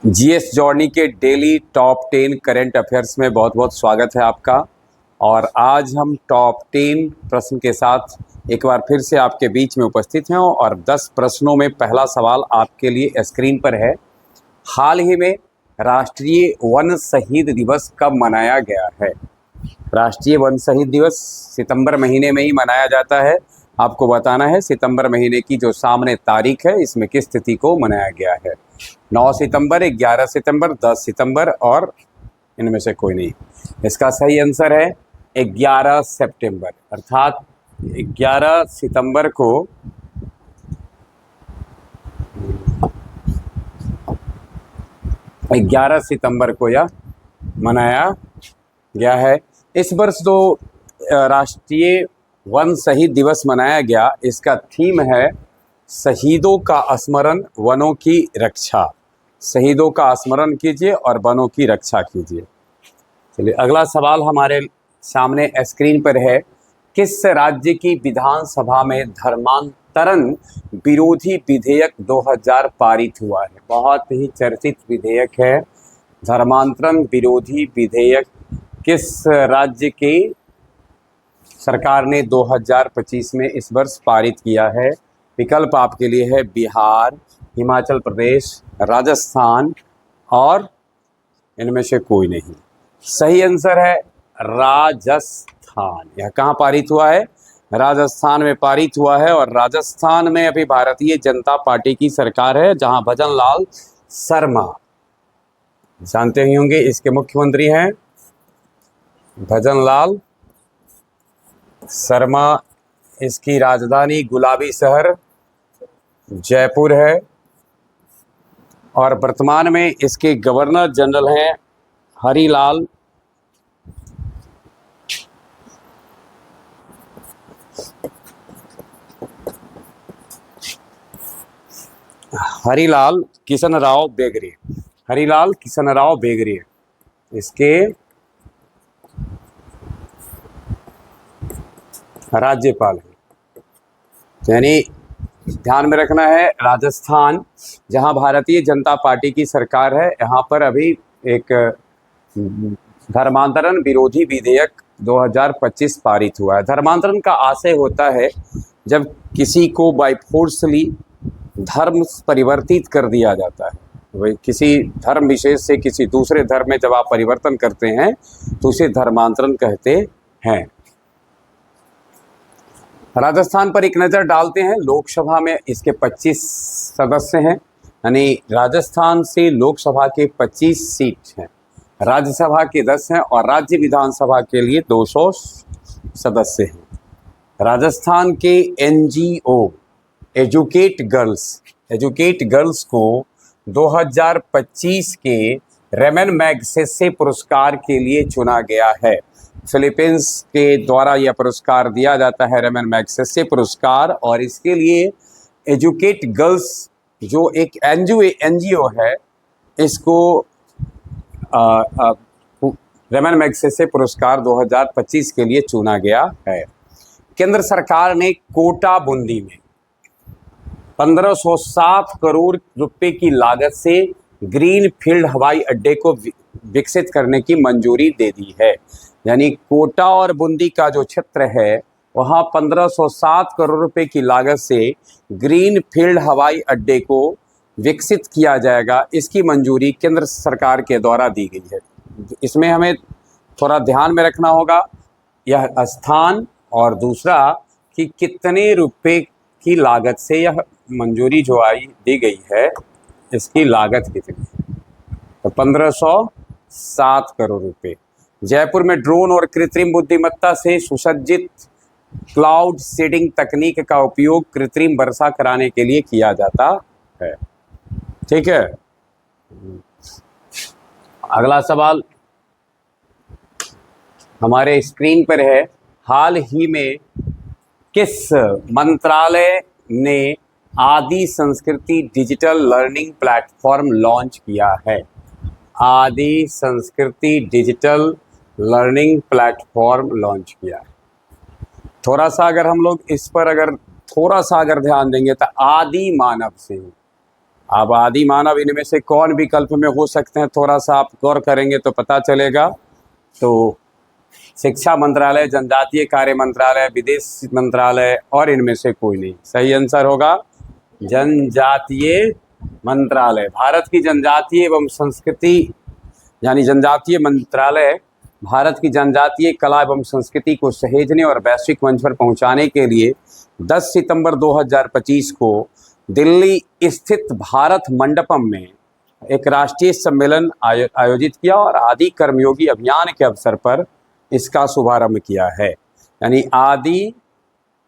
GS जॉर्नी के daily top 10 current affairs में बहुत बहुत स्वागत है आपका। और आज हम टॉप 10 प्रश्न के साथ एक बार फिर से आपके बीच में उपस्थित हैं और 10 प्रश्नों में पहला सवाल आपके लिए स्क्रीन पर है। हाल ही में राष्ट्रीय वन शहीद दिवस कब मनाया गया है? राष्ट्रीय वन शहीद दिवस सितंबर महीने में ही मनाया जाता है। आपको बताना है सितंबर महीने की जो सामने तारीख है इसमें किस तिथि को मनाया गया है। 9 सितंबर, 11 सितंबर, 10 सितंबर और इनमें से कोई नहीं। इसका सही आंसर है 11 सितंबर, अर्थात 11 सितंबर को 11 सितंबर को यह मनाया गया है। इस वर्ष जो राष्ट्रीय वन शहीद दिवस मनाया गया, इसका थीम है शहीदों का स्मरण, वनों की रक्षा। शहीदों का स्मरण कीजिए और वनों की रक्षा कीजिए। चलिए अगला सवाल हमारे सामने स्क्रीन पर है। किस राज्य की विधानसभा में धर्मांतरण विरोधी विधेयक 2000 पारित हुआ है? बहुत ही चर्चित विधेयक है धर्मांतरण विरोधी विधेयक। किस राज्य की सरकार ने 2025 में इस वर्ष पारित किया है? विकल्प आपके लिए है बिहार, हिमाचल प्रदेश, राजस्थान और इनमें से कोई नहीं। सही आंसर है राजस्थान। यह कहाँ पारित हुआ है? राजस्थान में पारित हुआ है। और राजस्थान में अभी भारतीय जनता पार्टी की सरकार है, जहां भजन लाल शर्मा, जानते ही होंगे, इसके मुख्यमंत्री हैं भजन लाल शर्मा। इसकी राजधानी गुलाबी शहर जयपुर है और वर्तमान में इसके गवर्नर जनरल हैं हरीलाल किशनराव बेगरे। हरीलाल किशनराव बेगरे इसके राज्यपाल हैं। यानी ध्यान में रखना है, राजस्थान जहां भारतीय जनता पार्टी की सरकार है, यहाँ पर अभी एक धर्मांतरण विरोधी विधेयक 2025 पारित हुआ है। धर्मांतरण का आशय होता है जब किसी को बाय फोर्सली धर्म परिवर्तित कर दिया जाता है। वही किसी धर्म विशेष से किसी दूसरे धर्म में जब आप परिवर्तन करते हैं तो उसे धर्मांतरण कहते हैं। राजस्थान पर एक नज़र डालते हैं। लोकसभा में इसके 25 सदस्य हैं, यानी राजस्थान से लोकसभा के 25 सीट हैं, राज्यसभा के 10 हैं और राज्य विधानसभा के लिए 200 सदस्य हैं। राजस्थान के एनजीओ एजुकेट गर्ल्स को 2025 के रेमन मैगसेसे पुरस्कार के लिए चुना गया है। फिलीपींस के द्वारा यह पुरस्कार दिया जाता है, रेमन मैगसेसे पुरस्कार। और इसके लिए एजुकेट गर्ल्स जो एक एनजीओ है, इसको रेमन मैगसेसे पुरस्कार 2025 के लिए चुना गया है। केंद्र सरकार ने कोटा बूंदी में 1507 करोड़ रुपए की लागत से ग्रीन फील्ड हवाई अड्डे को विकसित करने की मंजूरी दे दी है। यानी कोटा और बूंदी का जो क्षेत्र है वहाँ 1507 करोड़ रुपए की लागत से ग्रीन फील्ड हवाई अड्डे को विकसित किया जाएगा। इसकी मंजूरी केंद्र सरकार के द्वारा दी गई है। इसमें हमें थोड़ा ध्यान में रखना होगा यह स्थान, और दूसरा कि कितने रुपए की लागत से यह मंजूरी जो दी गई है, इसकी लागत कितनी है। तो 1507 करोड़ रुपए। जयपुर में ड्रोन और कृत्रिम बुद्धिमत्ता से सुसज्जित क्लाउड सीडिंग तकनीक का उपयोग कृत्रिम वर्षा कराने के लिए किया जाता है। ठीक है, अगला सवाल हमारे स्क्रीन पर है। हाल ही में किस मंत्रालय ने आदि संस्कृति डिजिटल लर्निंग प्लेटफॉर्म लॉन्च किया है? आदि संस्कृति डिजिटल लर्निंग प्लेटफॉर्म लॉन्च किया है। थोड़ा सा अगर हम लोग इस पर थोड़ा सा ध्यान देंगे तो आदि मानव सिंह अब आदि मानव इनमें से कौन विकल्प में हो सकते हैं, थोड़ा सा आप गौर करेंगे तो पता चलेगा। तो शिक्षा मंत्रालय, जनजातीय कार्य मंत्रालय, विदेश मंत्रालय और इनमें से कोई नहीं। सही आंसर होगा जनजातीय मंत्रालय। भारत की जनजातीय एवं संस्कृति यानी जनजातीय मंत्रालय भारत की जनजातीय कला एवं संस्कृति को सहेजने और वैश्विक मंच पर पहुंचाने के लिए 10 सितंबर 2025 को दिल्ली स्थित भारत मंडपम में एक राष्ट्रीय सम्मेलन आयोजित किया और आदि कर्मयोगी अभियान के अवसर पर इसका शुभारंभ किया है। यानी आदि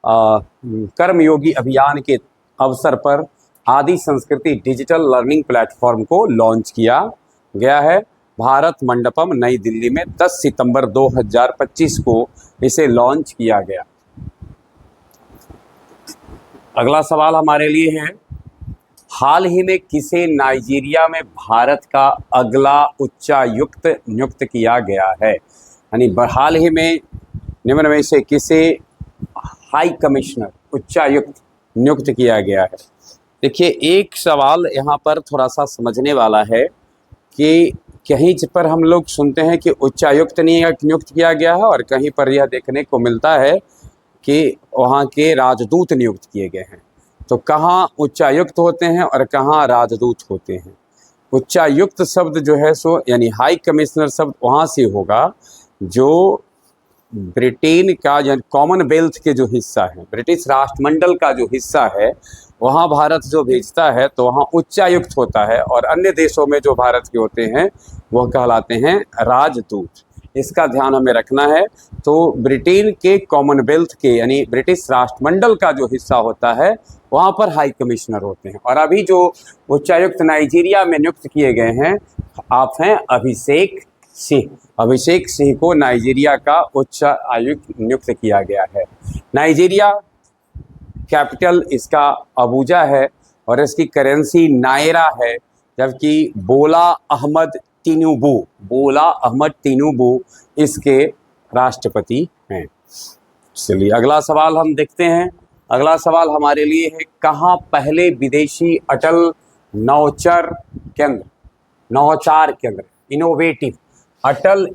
कर्मयोगी अभियान के अवसर पर आदि संस्कृति डिजिटल लर्निंग प्लेटफॉर्म को लॉन्च किया गया है। भारत मंडपम नई दिल्ली में 10 सितंबर 2025 को इसे लॉन्च किया गया। अगला सवाल हमारे लिए है, हाल ही में किसे नाइजीरिया में भारत का अगला उच्चायुक्त नियुक्त किया गया है? यानी हाल ही में निम्न में से किसे हाई कमिश्नर उच्चायुक्त नियुक्त किया गया है? देखिए, एक सवाल यहाँ पर थोड़ा सा समझने वाला है कि कहीं पर हम लोग सुनते हैं कि उच्चायुक्त नियुक्त किया गया है और कहीं पर यह देखने को मिलता है कि वहाँ के राजदूत नियुक्त किए गए हैं। तो कहाँ उच्चायुक्त होते हैं और कहाँ राजदूत होते हैं? उच्चायुक्त शब्द जो है सो यानी हाई कमिश्नर शब्द वहाँ से होगा जो ब्रिटेन का यानी कॉमनवेल्थ के जो हिस्सा है, ब्रिटिश राष्ट्रमंडल का जो हिस्सा है, वहाँ भारत जो भेजता है तो वहाँ उच्चायुक्त होता है और अन्य देशों में जो भारत के होते हैं वह कहलाते हैं राजदूत। इसका ध्यान हमें रखना है। तो ब्रिटेन के कॉमनवेल्थ के यानी ब्रिटिश राष्ट्रमंडल का जो हिस्सा होता है वहाँ पर हाई कमिश्नर होते हैं। और अभी जो उच्चायुक्त नाइजीरिया में नियुक्त किए गए हैं आप हैं अभिषेक सिंह। अभिषेक सिंह को नाइजीरिया का उच्चायुक्त नियुक्त किया गया है। नाइजीरिया कैपिटल इसका अबूजा है और इसकी करेंसी नायरा है, जबकि बोला अहमद तिनुबू इसके राष्ट्रपति हैं। चलिए अगला सवाल हम देखते हैं। अगला सवाल हमारे लिए है, कहाँ पहले विदेशी अटल नौचार केंद्र अटल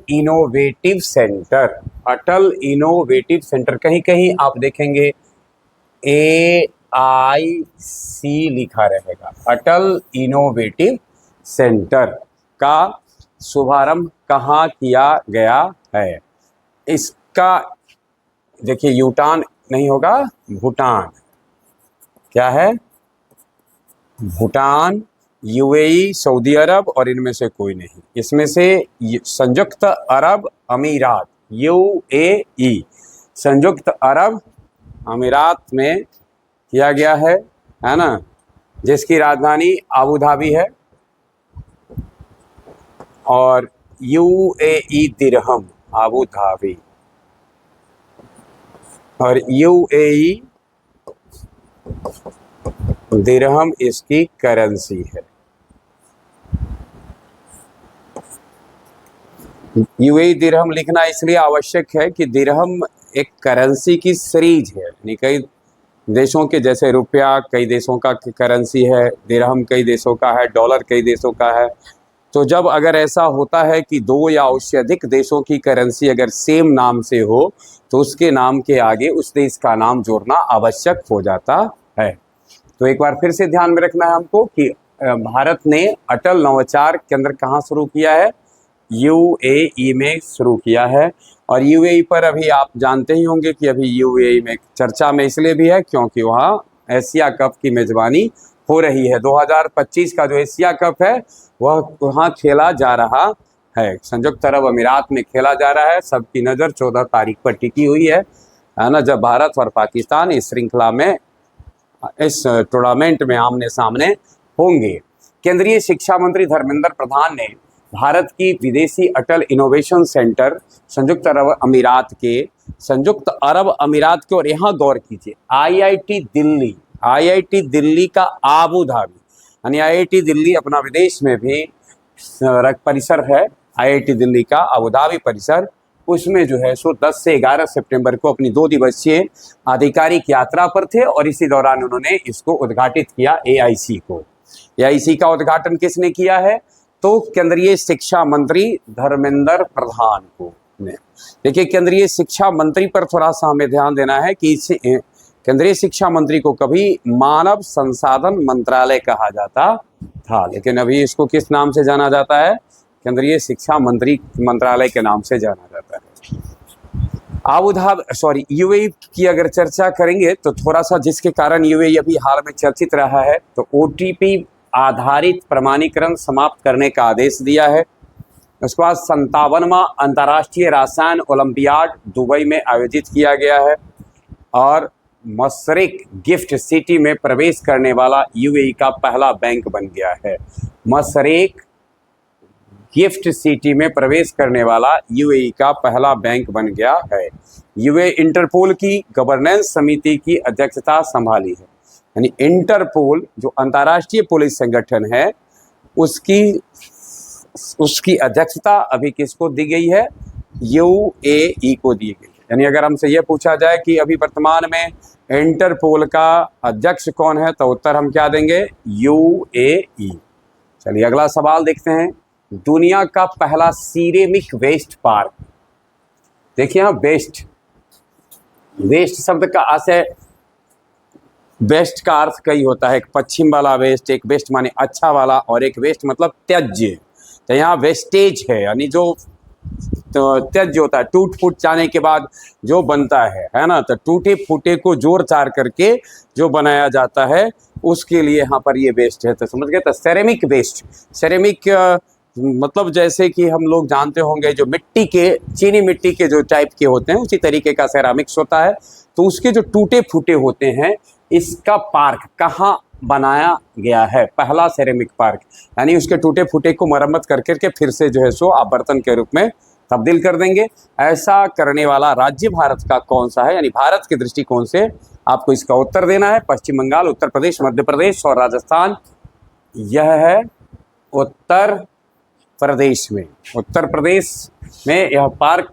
इनोवेटिव सेंटर कहीं कहीं आप देखेंगे AIC लिखा रहेगा। अटल इनोवेटिव सेंटर का शुभारंभ कहाँ किया गया है? इसका देखिए यूटान नहीं होगा, भूटान। क्या है? भूटान, UAE, सऊदी अरब और इनमें से कोई नहीं। इसमें से संयुक्त अरब अमीरात UAE संयुक्त अरब अमीरात में किया गया है ना, जिसकी राजधानी अबू धाबी है। और UAE दिरहम अबू धाबी और UAE दिरहम इसकी करेंसी है। UAE दिरहम लिखना इसलिए आवश्यक है कि दिरहम एक करेंसी की सीरीज है। यानी कई देशों के जैसे रुपया कई देशों का करेंसी है, दिरहम कई देशों का है, डॉलर कई देशों का है। तो जब अगर ऐसा होता है कि दो या उससे अधिक देशों की करेंसी अगर सेम नाम से हो तो उसके नाम के आगे उस देश का नाम जोड़ना आवश्यक हो जाता है। तो एक बार फिर से ध्यान में रखना है हमको कि भारत ने अटल नवाचार केंद्र कहाँ शुरू किया है? UAE में शुरू किया है। और UAE पर अभी आप जानते ही होंगे कि अभी UAE में चर्चा में इसलिए भी है क्योंकि वहाँ एशिया कप की मेज़बानी हो रही है। 2025 का जो एशिया कप है वह वहाँ खेला जा रहा है, संयुक्त अरब अमीरात में खेला जा रहा है। सबकी नज़र 14 तारीख पर टिकी हुई है ना, जब भारत और पाकिस्तान इस श्रृंखला में इस टूर्नामेंट में आमने सामने होंगे। केंद्रीय शिक्षा मंत्री धर्मेंद्र प्रधान ने भारत की विदेशी अटल इनोवेशन सेंटर संयुक्त अरब अमीरात के और यहाँ गौर कीजिए IIT दिल्ली का आबू धाबी, यानी IIT दिल्ली अपना विदेश में भी परिसर है। IIT दिल्ली का आबू धाबी परिसर, उसमें जो है सो 10 से 11 सितंबर को अपनी 2 दिवसीय आधिकारिक यात्रा पर थे और इसी दौरान उन्होंने इसको उद्घाटित किया AIC को। या इसी का उद्घाटन किसने किया है? तो केंद्रीय शिक्षा मंत्री धर्मेंद्र प्रधान को ने। देखिए, केंद्रीय शिक्षा मंत्री पर थोड़ा सा हमें ध्यान देना है कि केंद्रीय शिक्षा मंत्री को कभी मानव संसाधन मंत्रालय कहा जाता था, लेकिन अभी इसको किस नाम से जाना जाता है? केंद्रीय शिक्षा मंत्री मंत्रालय के नाम से जाना जाता है। यूएई की अगर चर्चा करेंगे तो थोड़ा सा, जिसके कारण यूएई अभी हाल में चर्चित रहा है, तो ओटीपी आधारित प्रमाणीकरण समाप्त करने का आदेश दिया है। उसके बाद 57वां अंतर्राष्ट्रीय रसायन ओलंपियाड दुबई में आयोजित किया गया है और मशरिक गिफ्ट सिटी में प्रवेश करने वाला यूएई का पहला बैंक बन गया है। मशरिक गिफ्ट सिटी में प्रवेश करने वाला यूएई का पहला बैंक बन गया है। यूएई इंटरपोल की गवर्नेंस समिति की अध्यक्षता संभाली है, यानी इंटरपोल जो अंतर्राष्ट्रीय पुलिस संगठन है उसकी अध्यक्षता अभी किसको दी गई है? यूएई को दी गई है। यानी अगर हमसे यह पूछा जाए कि अभी वर्तमान में इंटरपोल का अध्यक्ष कौन है, तो उत्तर हम क्या देंगे? यूएई। चलिए अगला सवाल देखते हैं। दुनिया का पहला सिरेमिक वेस्ट पार्क। देखिए यहाँ वेस्ट शब्द का आशय, वेस्ट का अर्थ कई होता है, एक पश्चिम वाला वेस्ट, एक वेस्ट माने अच्छा वाला, और एक वेस्ट मतलब त्याज्य। तो यहाँ वेस्टेज है, यानी जो त्याज्य होता है, टूट फूट जाने के बाद जो बनता है ना, तो टूटे फूटे को जोड़ चार करके जो बनाया जाता है उसके लिए यहाँ पर ये वेस्ट है। तो समझ गए? तो सेरेमिक वेस्ट, सेरेमिक मतलब जैसे कि हम लोग जानते होंगे जो मिट्टी के, चीनी मिट्टी के जो टाइप के होते हैं, उसी तरीके का सेरामिक्स होता है। तो उसके जो टूटे फूटे होते हैं, इसका पार्क कहाँ बनाया गया है? पहला सेरेमिक पार्क, यानी उसके टूटे फूटे को मरम्मत करके फिर से जो है सो आप बर्तन के रूप में तब्दील कर देंगे। ऐसा करने वाला राज्य भारत का कौन सा है? यानी भारत के दृष्टिकोण से आपको इसका उत्तर देना है। पश्चिम बंगाल, उत्तर प्रदेश, मध्य प्रदेश और राजस्थान। यह है उत्तर प्रदेश में। उत्तर प्रदेश में यह पार्क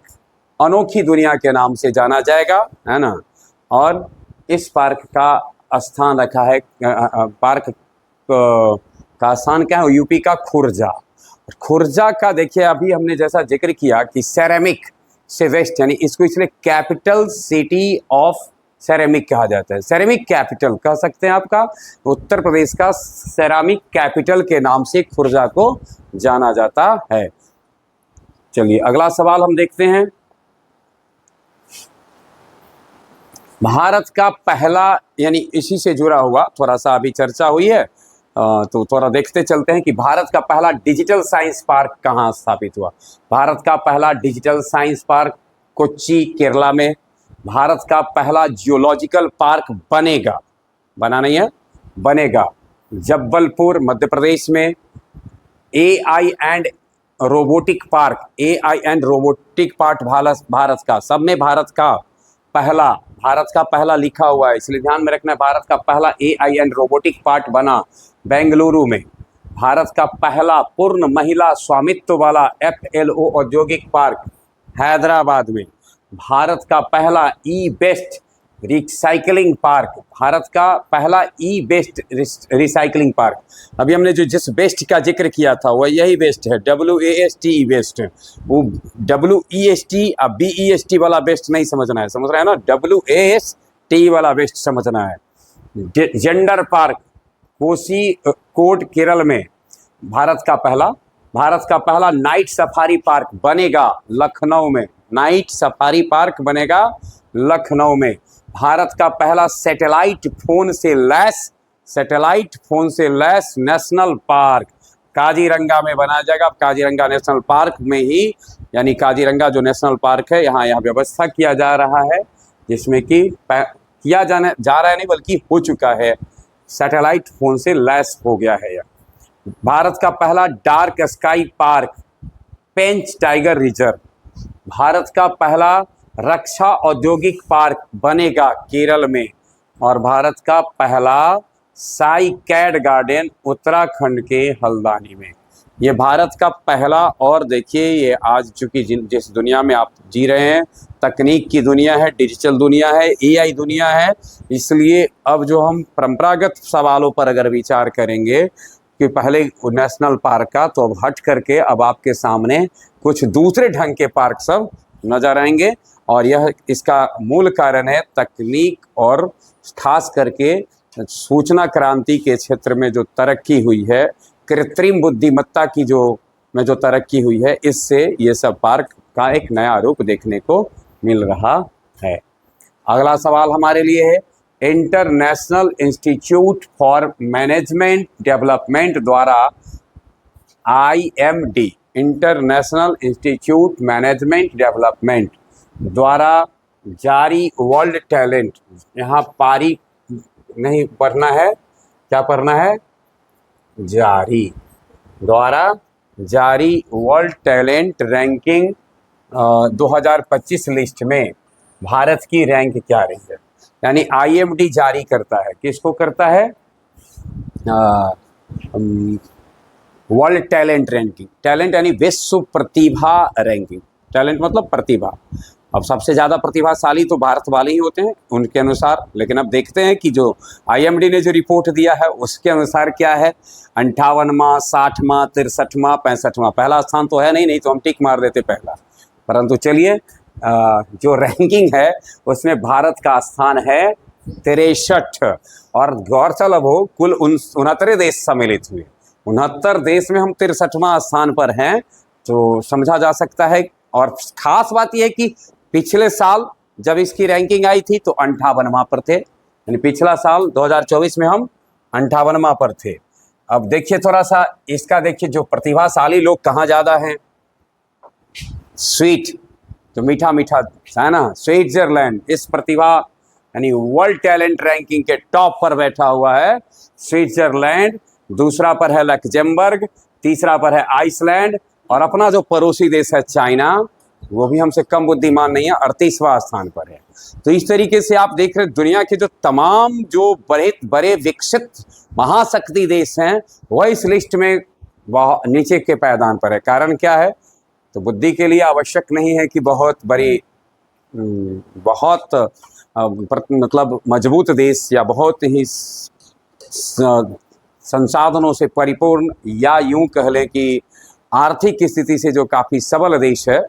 अनोखी दुनिया के नाम से जाना जाएगा, है ना। और इस पार्क का स्थान रखा है, पार्क का स्थान क्या है? यूपी का खुर्जा। खुर्जा का देखिए, अभी हमने जैसा जिक्र किया कि सेरेमिक से वेस्ट, यानी इसको इसलिए कैपिटल सिटी ऑफ सेरेमिक कहा जाता है। सेरेमिक कैपिटल कह सकते हैं आपका। उत्तर प्रदेश का सेरामिक कैपिटल के नाम से खुर्जा को जाना जाता है। चलिए अगला सवाल हम देखते हैं। भारत का पहला, यानी इसी से जुड़ा हुआ थोड़ा सा अभी चर्चा हुई है, तो थोड़ा देखते चलते हैं कि भारत का पहला डिजिटल साइंस पार्क कहाँ स्थापित हुआ। भारत का पहला digital science park Kochi, Kerala में। भारत का पहला जियोलॉजिकल पार्क बना नहीं है, बनेगा जबलपुर, मध्य प्रदेश में। AI and robotic park, AI and robotic park Bharat का, सब में भारत का पहला लिखा हुआ है, इसलिए ध्यान में रखना है। भारत का पहला एआई एंड रोबोटिक पार्क बना बेंगलुरु में। भारत का पहला पूर्ण महिला स्वामित्व वाला एफएलओ औद्योगिक पार्क हैदराबाद में। भारत का पहला ई वेस्ट रिसाइकलिंग पार्क, भारत का पहला ई वेस्ट रिसाइकलिंग पार्क। अभी हमने जिस वेस्ट का जिक्र किया था वह यही वेस्ट है, WAST वेस्ट। वो WEST BEST वाला वेस्ट नहीं समझना है, समझ रहे हैं ना, WAST वाला वेस्ट समझना है। जेंडर पार्क कोझिकोड, केरल में। भारत का पहला नाइट सफारी पार्क बनेगा लखनऊ में। नाइट सफारी पार्क बनेगा लखनऊ में। भारत का पहला सैटेलाइट फोन से लैस नेशनल पार्क काजीरंगा में बनाया जाएगा। काजीरंगा नेशनल पार्क में ही, यानी काजीरंगा जो नेशनल पार्क है, यहाँ व्यवस्था किया जा रहा है, जिसमें कि किया जाने जा रहा है नहीं बल्कि हो चुका है, सैटेलाइट फोन से लैस हो गया है यह। भारत का पहला डार्क स्काई पार्क पेंच टाइगर रिजर्व। भारत का पहला रक्षा औद्योगिक पार्क बनेगा केरल में। और भारत का पहला साई कैड गार्डन उत्तराखंड के हल्द्वानी में। ये भारत का पहला, और देखिए ये आज चूंकि जिस दुनिया में आप जी रहे हैं, तकनीक की दुनिया है, डिजिटल दुनिया है, एआई दुनिया है, इसलिए अब जो हम परंपरागत सवालों पर अगर विचार करेंगे कि पहले नेशनल पार्क का, तो अब हट करके अब आपके सामने कुछ दूसरे ढंग के पार्क सब नजर आएंगे। और यह इसका मूल कारण है तकनीक और खास करके सूचना क्रांति के क्षेत्र में जो तरक्की हुई है, कृत्रिम बुद्धिमत्ता की जो तरक्की हुई है, इससे ये सब पार्क का एक नया रूप देखने को मिल रहा है। अगला सवाल हमारे लिए है, international institute for management development द्वारा IMD international institute management development द्वारा जारी वर्ल्ड टैलेंट, यहाँ पारी नहीं पढ़ना है, क्या पढ़ना है, जारी, द्वारा जारी वर्ल्ड टैलेंट रैंकिंग 2025 लिस्ट में भारत की रैंक क्या रही है। यानी IMD जारी करता है, किसको करता है, वर्ल्ड टैलेंट रैंकिंग। टैलेंट यानी विश्व प्रतिभा रैंकिंग, टैलेंट मतलब प्रतिभा। अब सबसे ज़्यादा प्रतिभाशाली तो भारत वाले ही होते हैं उनके अनुसार, लेकिन अब देखते हैं कि जो IMD ने जो रिपोर्ट दिया है उसके अनुसार क्या है, 58वां, 60वां, 63वां, 65वां। पहला स्थान तो है नहीं तो हम टिक मार देते पहला, परंतु चलिए जो रैंकिंग है उसमें भारत का स्थान है 63। और गौरतलब हो कुल 69 देश सम्मिलित हुए, 69 देश में हम 63वां स्थान पर हैं, तो समझा जा सकता है। और खास बात यह है कि पिछले साल जब इसकी रैंकिंग आई थी तो 58वां पर थे, यानी पिछला साल 2024 में हम 58वां पर थे। अब देखिए थोड़ा सा इसका, देखिए जो प्रतिभाशाली लोग कहाँ ज़्यादा हैं, स्वीट, जो मीठा मीठा है ना, स्विट्जरलैंड इस प्रतिभा यानी वर्ल्ड टैलेंट रैंकिंग के टॉप पर बैठा हुआ है स्विट्जरलैंड, दूसरा पर है लक्जमबर्ग, तीसरा पर है आइसलैंड, और अपना जो पड़ोसी देश है चाइना, वो भी हमसे कम बुद्धिमान नहीं है, 38वां स्थान पर है। तो इस तरीके से आप देख रहे दुनिया के जो तमाम जो बड़े बड़े विकसित महाशक्ति देश हैं वह इस लिस्ट में वह नीचे के पायदान पर है। कारण क्या है, तो बुद्धि के लिए आवश्यक नहीं है कि बहुत बड़ी बहुत मतलब मजबूत देश या बहुत ही संसाधनों से परिपूर्ण, या यूं कह लें कि आर्थिक स्थिति से जो काफ़ी सबल देश है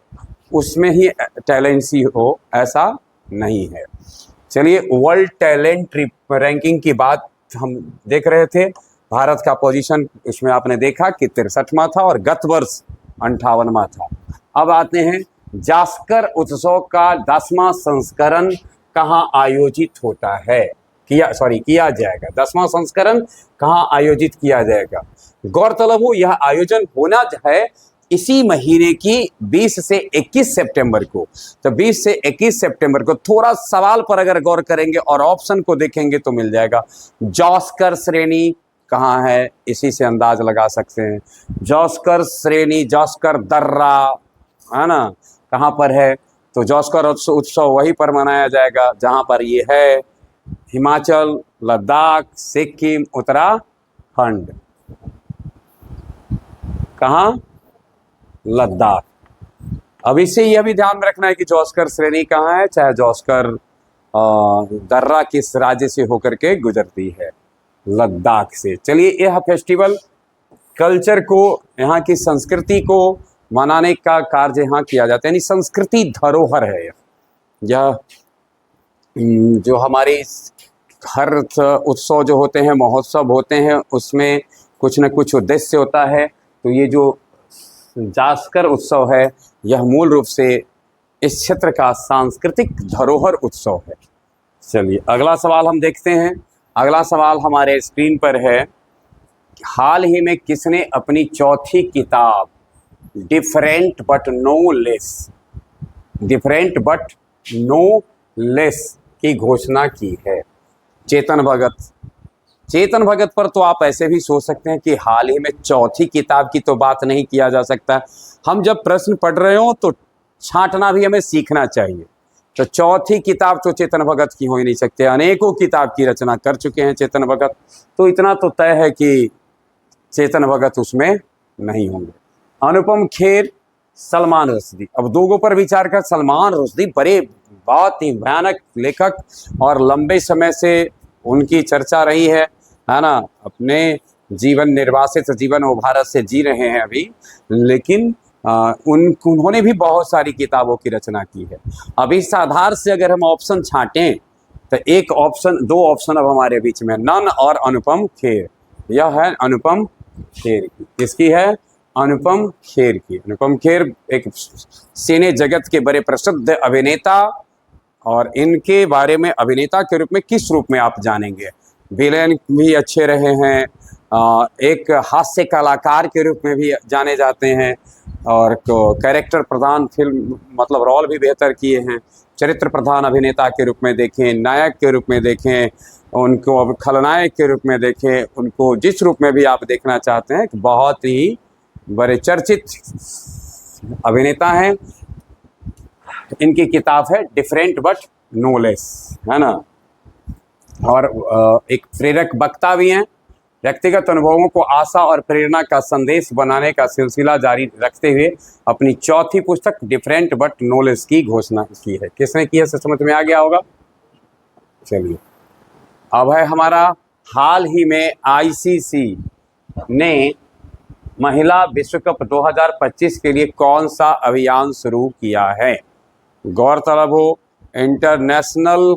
उसमें ही टैलेंसी हो, ऐसा नहीं है। चलिए वर्ल्ड टैलेंट रैंकिंग की बात हम देख रहे थे, भारत का पोजीशन उसमें आपने देखा कि 63वां था और गत वर्ष 58वां था। अब आते हैं जास्कर उत्सव का 10वां संस्करण कहाँ आयोजित होता है, किया जाएगा। 10वां संस्करण कहाँ आयोजित किया जाएगा। गौरतलब हो यह आयोजन होना है इसी महीने की 20 से 21 सितंबर को। तो 20 से 21 सितंबर को थोड़ा सवाल पर अगर गौर करेंगे और ऑप्शन को देखेंगे तो मिल जाएगा। जॉस्कर श्रेणी कहाँ है, इसी से अंदाज लगा सकते हैं। जॉस्कर श्रेणी, जॉस्कर दर्रा है ना, कहाँ पर है, तो जॉस्कर उत्सव वहीं पर मनाया जाएगा जहाँ पर ये है, हिमाचल, लद्दाख, सिक्किम, उत्तराखंड। कहाँ, लद्दाख। अब इससे यह भी ध्यान में रखना है कि जॉस्कर श्रेणी कहाँ है, चाहे जॉस्कर दर्रा किस राज्य से होकर के गुजरती है, लद्दाख से। चलिए यह फेस्टिवल कल्चर को, यहाँ की संस्कृति को मनाने का कार्य यहाँ किया जाता है, यानी संस्कृति धरोहर है यह। जो हमारे हर उत्सव जो होते हैं, महोत्सव होते हैं, उसमें कुछ न कुछ उद्देश्य होता है। तो ये जो जास्कर उत्सव है यह मूल रूप से इस क्षेत्र का सांस्कृतिक धरोहर उत्सव है। चलिए अगला सवाल हम देखते हैं। अगला सवाल हमारे स्क्रीन पर है, हाल ही में किसने अपनी चौथी किताब डिफरेंट बट नो लेस की घोषणा की है। चेतन भगत। चेतन भगत पर तो आप ऐसे भी सोच सकते हैं कि हाल ही में चौथी किताब की तो बात नहीं किया जा सकता। हम जब प्रश्न पढ़ रहे हो तो छांटना भी हमें सीखना चाहिए। तो चौथी किताब तो चेतन भगत की हो ही नहीं सकते, अनेकों किताब की रचना कर चुके हैं चेतन भगत, तो इतना तो तय है कि चेतन भगत उसमें नहीं होंगे। अनुपम खेर, सलमान रुश्दी। अब दोगों पर विचार कर, सलमान रुश्दी बड़े बहुत ही भयानक लेखक और लंबे समय से उनकी चर्चा रही है ना। अपने जीवन निर्वासित जीवन वो भारत से जी रहे हैं अभी, लेकिन उन्होंने भी बहुत सारी किताबों की रचना की है। अब इस आधार से अगर हम ऑप्शन छांटें तो एक ऑप्शन, दो ऑप्शन अब हमारे बीच में, नन और अनुपम खेर। यह है अनुपम खेर की, किसकी है? अनुपम खेर की। अनुपम खेर एक सिने जगत के बड़े प्रसिद्ध अभिनेता, और इनके बारे में अभिनेता के रूप में किस रूप में आप जानेंगे? विलेन भी अच्छे रहे हैं, एक हास्य कलाकार के रूप में भी जाने जाते हैं, और कैरेक्टर प्रधान फिल्म मतलब रोल भी बेहतर किए हैं। चरित्र प्रधान अभिनेता के रूप में देखें, नायक के रूप में देखें, उनको अब खलनायक के रूप में देखें, उनको जिस रूप में भी आप देखना चाहते हैं, बहुत ही बड़े चर्चित अभिनेता हैं। इनकी किताब है डिफरेंट बट नो लेस, है ना। और एक प्रेरक वक्ता भी हैं। व्यक्तिगत अनुभवों को आशा और प्रेरणा का संदेश बनाने का सिलसिला जारी रखते हुए अपनी चौथी पुस्तक डिफरेंट बट नो लेस की घोषणा की है। किसने की है, समझ में आ गया होगा। चलिए, अब है हमारा, हाल ही में आईसीसी ने महिला विश्व कप 2025 के लिए कौन सा अभियान शुरू किया है? गौरतलब हो, इंटरनेशनल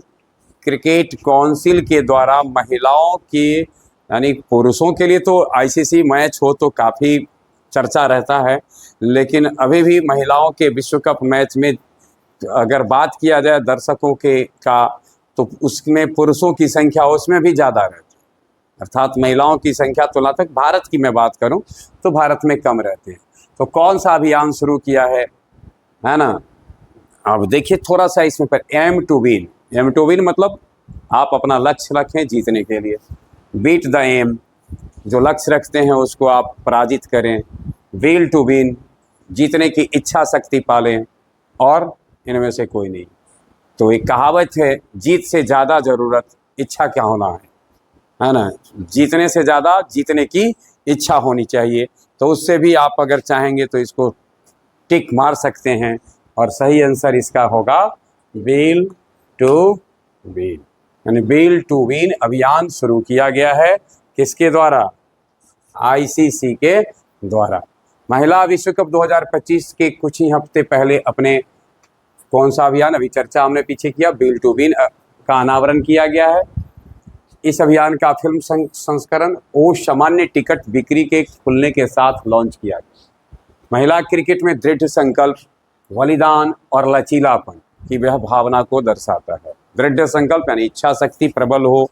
क्रिकेट काउंसिल के द्वारा महिलाओं की, यानी पुरुषों के लिए तो आईसीसी मैच हो तो काफ़ी चर्चा रहता है, लेकिन अभी भी महिलाओं के विश्व कप मैच में अगर बात किया जाए दर्शकों के का, तो उसमें पुरुषों की संख्या उसमें भी ज़्यादा रहती है। अर्थात महिलाओं की संख्या तुलना तक, भारत की मैं बात करूं तो भारत में कम रहते हैं। तो कौन सा अभियान शुरू किया है ना। अब देखिए थोड़ा सा इसमें पर, aim to win. Aim to win मतलब आप अपना लक्ष्य रखें जीतने के लिए। बीट द एम, जो लक्ष्य रखते हैं उसको आप पराजित करें। विल टू विन, जीतने की इच्छा शक्ति पालें, और इनमें से कोई नहीं। तो एक कहावत है, जीत से ज़्यादा ज़रूरत इच्छा क्या होना है ना। जीतने से ज़्यादा जीतने की इच्छा होनी चाहिए। तो उससे भी आप अगर चाहेंगे तो इसको टिक मार सकते हैं, और सही आंसर इसका होगा विल टू विन। यानी विल टू विन अभियान शुरू किया गया है, किसके द्वारा? आईसीसी के द्वारा। महिला विश्व कप 2025 के कुछ ही हफ्ते पहले अपने कौन सा अभियान, अभी चर्चा हमने पीछे किया, विल टू विन का अनावरण किया गया है। इस अभियान का फिल्म संस्करण ओ सामान्य टिकट बिक्री के खुलने के साथ लॉन्च किया गया। महिला क्रिकेट में दृढ़ संकल्प, बलिदान और लचीलापन की वह भावना को दर्शाता है। दृढ़ संकल्प यानी इच्छा शक्ति प्रबल हो,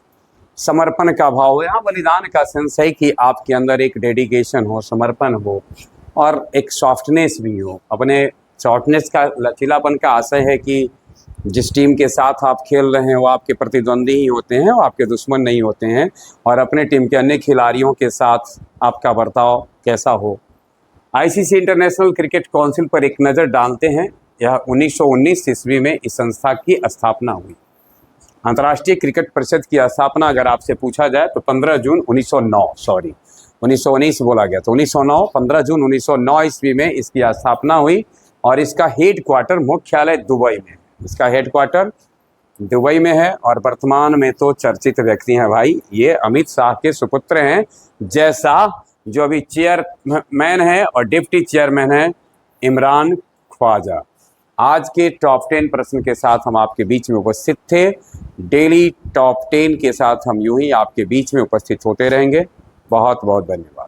समर्पण का भाव हो, यहाँ बलिदान का सेंस है कि आपके अंदर एक डेडिकेशन हो, समर्पण हो, और एक सॉफ्टनेस भी हो। अपने सॉफ्टनेस का, लचीलापन का आशय है कि जिस टीम के साथ आप खेल रहे हैं वो आपके प्रतिद्वंदी ही होते हैं, वो आपके दुश्मन नहीं होते हैं, और अपने टीम के अन्य खिलाड़ियों के साथ आपका बर्ताव कैसा हो। आईसीसी इंटरनेशनल क्रिकेट काउंसिल पर एक नज़र डालते हैं। यह 1919 ईस्वी में इस संस्था की स्थापना हुई। अंतर्राष्ट्रीय क्रिकेट परिषद की स्थापना अगर आपसे पूछा जाए तो 15 जून 1919 बोला गया, तो 1909, 15 जून 1909 ईस्वी में इसकी स्थापना हुई, और इसका हेड क्वार्टर, मुख्यालय दुबई में। इसका हेड क्वार्टर दुबई में है, और वर्तमान में तो चर्चित व्यक्ति हैं भाई, ये अमित शाह के सुपुत्र हैं, जय शाह, जो अभी चेयरमैन है, और डिप्टी चेयरमैन है इमरान ख्वाजा। आज के टॉप 10 प्रश्न के साथ हम आपके बीच में उपस्थित थे। डेली टॉप 10 के साथ हम यूं ही आपके बीच में उपस्थित होते रहेंगे। बहुत बहुत धन्यवाद।